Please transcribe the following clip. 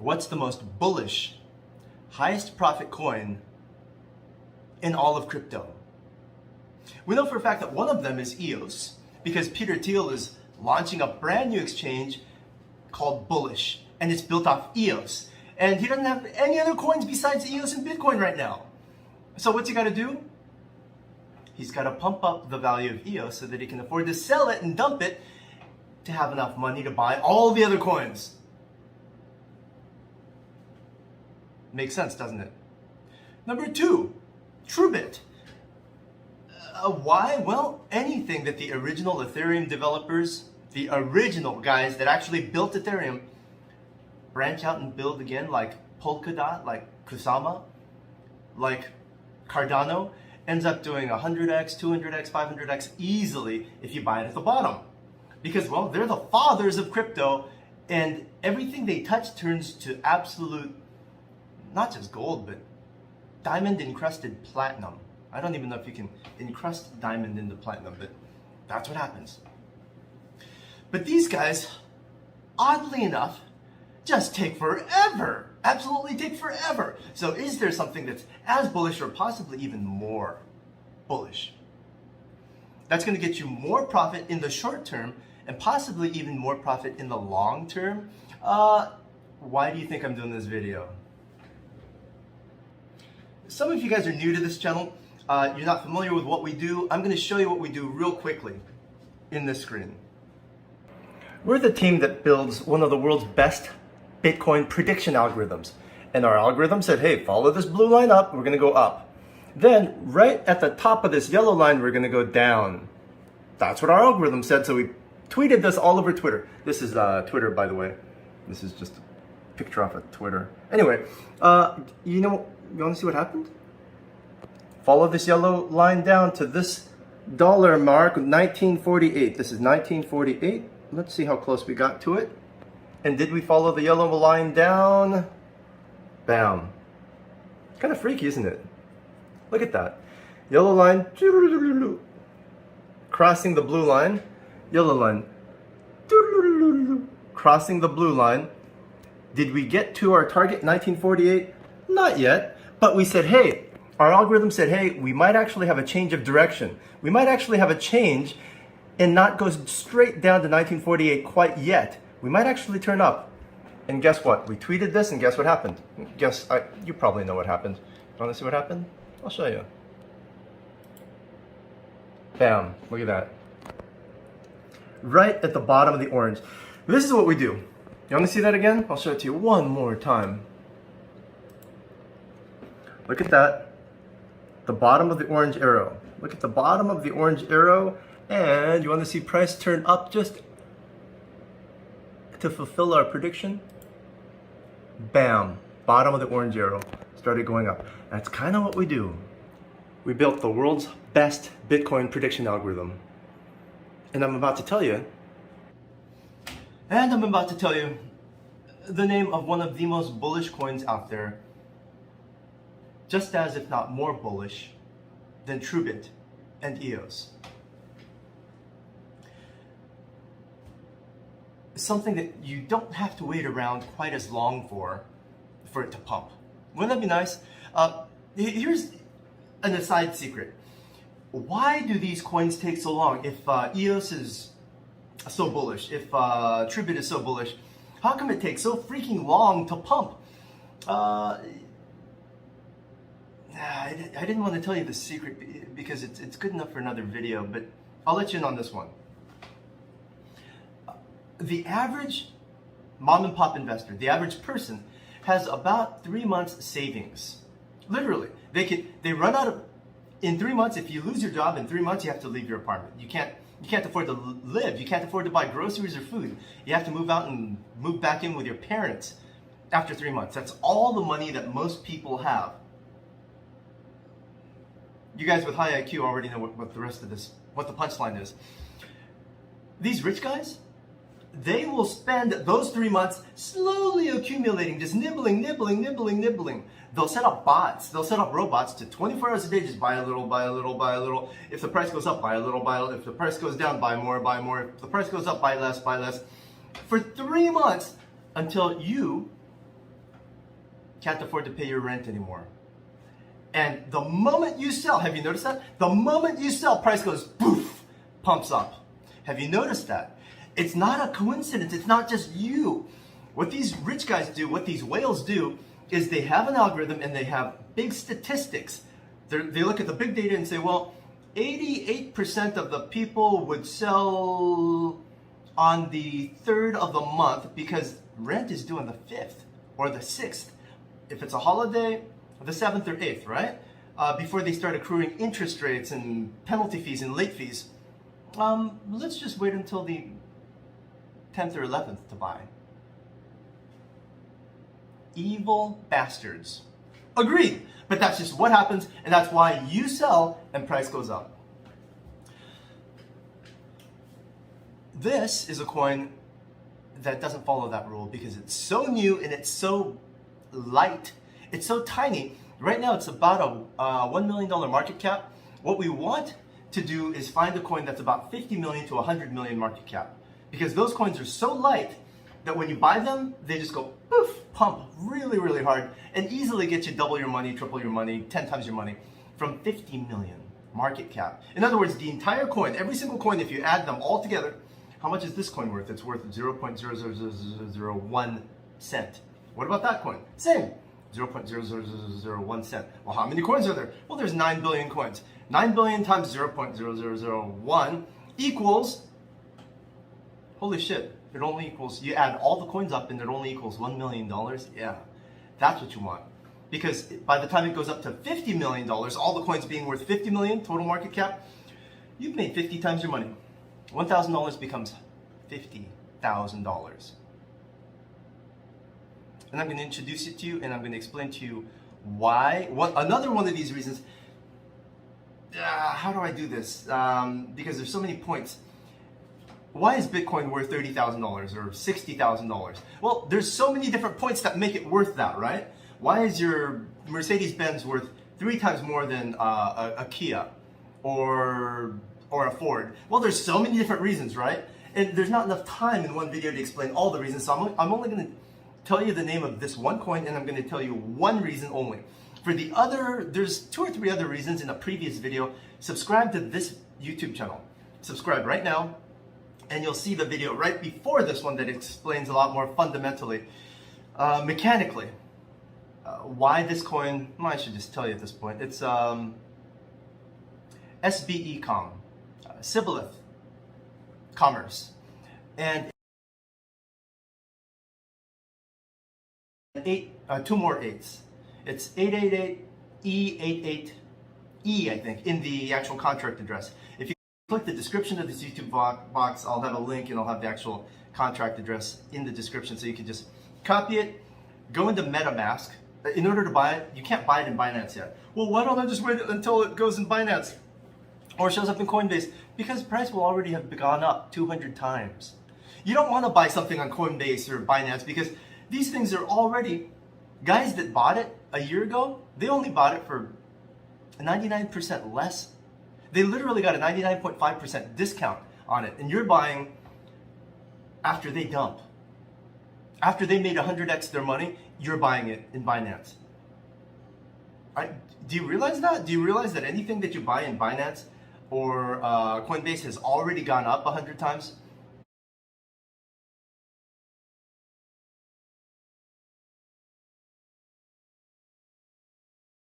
What's the most bullish, highest profit coin in all of crypto? We know for a fact that one of them is EOS, because Peter Thiel is launching a brand new exchange called Bullish, and it's built off EOS. And he doesn't have any other coins besides EOS and Bitcoin right now. So what's he got to do? He's got to pump up the value of EOS so that he can afford to sell it and dump it to have enough money to buy all the other coins. Makes sense, doesn't it? Number 2, TrueBit. Why? Well, anything that the original Ethereum developers, the original guys that actually built Ethereum, branch out and build again, like Polkadot, like Kusama, like Cardano, ends up doing 100x, 200x, 500x easily if you buy it at the bottom. Because, well, they're the fathers of crypto, and everything they touch turns to absolute, not just gold, but diamond encrusted platinum. I don't even know if you can encrust diamond into platinum, but that's what happens. But these guys, oddly enough, just take forever. Absolutely take forever. So is there something that's as bullish or possibly even more bullish? That's going to get you more profit in the short term and possibly even more profit in the long term. Why do you think I'm doing this video? Some of you guys are new to this channel. You're not familiar with what we do. I'm going to show you what we do real quickly in this screen. We're the team that builds one of the world's best Bitcoin prediction algorithms. And our algorithm said, hey, follow this blue line up, we're going to go up. Then right at the top of this yellow line, we're going to go down. That's what our algorithm said, so we tweeted this all over Twitter. This is Twitter, by the way. This is just a picture off of Twitter. Anyway, you want to see what happened? Follow this yellow line down to this dollar mark, 1948. This is 1948. Let's see how close we got to it. And did we follow the yellow line down? Bam. Kind of freaky, isn't it? Look at that. Yellow line, crossing the blue line. Yellow line, crossing the blue line. Did we get to our target, 1948? Not yet. But we said, hey, our algorithm said, hey, we might actually have a change of direction. We might actually have a change and not go straight down to 1948 quite yet. We might actually turn up. And guess what? We tweeted this and guess what happened? You probably know what happened. Want to see what happened? I'll show you. Bam, look at that. Right at the bottom of the orange. This is what we do. You want to see that again? I'll show it to you one more time. Look at that. The bottom of the orange arrow. Look at the bottom of the orange arrow. And you want to see price turn up just to fulfill our prediction? Bam, bottom of the orange arrow started going up. That's kind of what we do. We built the world's best Bitcoin prediction algorithm. And I'm about to tell you the name of one of the most bullish coins out there, just as if not more bullish than TrueBit and EOS. Something that you don't have to wait around quite as long for it to pump. Wouldn't that be nice? Here's an aside secret. Why do these coins take so long? If EOS is so bullish, if TrueBit is so bullish, how come it takes so freaking long to pump? I didn't want to tell you the secret because it's good enough for another video, but I'll let you in on this one. The average mom and pop investor, the average person, has about 3 months savings. Literally, they run out of, in 3 months, if you lose your job in 3 months, you have to leave your apartment. You can't afford to live. You can't afford to buy groceries or food. You have to move out and move back in with your parents after 3 months. That's all the money that most people have. You guys with high IQ already know what the rest of this, what the punchline is. These rich guys, they will spend those 3 months slowly accumulating, just nibbling. They'll set up bots, they'll set up robots to 24 hours a day, just buy a little, buy a little, buy a little. If the price goes up, buy a little, buy a little. If the price goes down, buy more, buy more. If the price goes up, buy less, buy less. For 3 months until you can't afford to pay your rent anymore. And the moment you sell, have you noticed that? The moment you sell, price goes poof, pumps up. Have you noticed that? It's not a coincidence. It's not just you. What these rich guys do, what these whales do, is they have an algorithm and they have big statistics. They look at the big data and say, well, 88% of the people would sell on the 3rd of the month because rent is due on the 5th or the 6th. If it's a holiday, the 7th or 8th, right? Before they start accruing interest rates and penalty fees and late fees. Let's just wait until the 10th or 11th to buy. Evil bastards. Agreed. But that's just what happens, and that's why you sell and price goes up. This is a coin that doesn't follow that rule because it's so new and it's so light. It's so tiny. Right now it's about a $1 million market cap. What we want to do is find a coin that's about 50 million to 100 million market cap. Because those coins are so light that when you buy them, they just go poof, pump really, really hard and easily get you double your money, triple your money, 10 times your money from 50 million market cap. In other words, the entire coin, every single coin, if you add them all together, how much is this coin worth? It's worth 0.00001 cent. What about that coin? Same, 0.00001 cent. Well, how many coins are there? Well, there's 9 billion coins. 9 billion times 0.0001 equals, holy shit, it only equals, you add all the coins up and it only equals $1 million. Yeah, that's what you want. Because by the time it goes up to $50 million, all the coins being worth 50 million total market cap, you've made 50 times your money. $1,000 becomes $50,000. And I'm going to introduce it to you and I'm going to explain to you why. Another one of these reasons, how do I do this? Because there's so many points. Why is Bitcoin worth $30,000 or $60,000? Well, there's so many different points that make it worth that, right? Why is your Mercedes-Benz worth 3 times more than a Kia or a Ford? Well, there's so many different reasons, right? And there's not enough time in one video to explain all the reasons, so I'm only going to tell you the name of this one coin and I'm going to tell you one reason only. For the other, there's 2 or 3 other reasons in a previous video. Subscribe to this YouTube channel. Subscribe right now. And you'll see the video right before this one that explains a lot more fundamentally, mechanically, why this coin, I should just tell you at this point, it's SBECom, Shibboleth Commerce, and 2 more 8s. It's 888E88E, I think, in the actual contract address. If you click the description of this YouTube box, I'll have a link and I'll have the actual contract address in the description so you can just copy it, go into MetaMask. In order to buy it, you can't buy it in Binance yet. Well, why don't I just wait until it goes in Binance or shows up in Coinbase? Because the price will already have gone up 200 times. You don't want to buy something on Coinbase or Binance because these things are already, guys that bought it a year ago, they only bought it for 99% less. They literally got a 99.5% discount on it, and you're buying after they dump. After they made 100x their money, you're buying it in Binance. Do you realize that? Do you realize that anything that you buy in Binance or Coinbase has already gone up 100 times?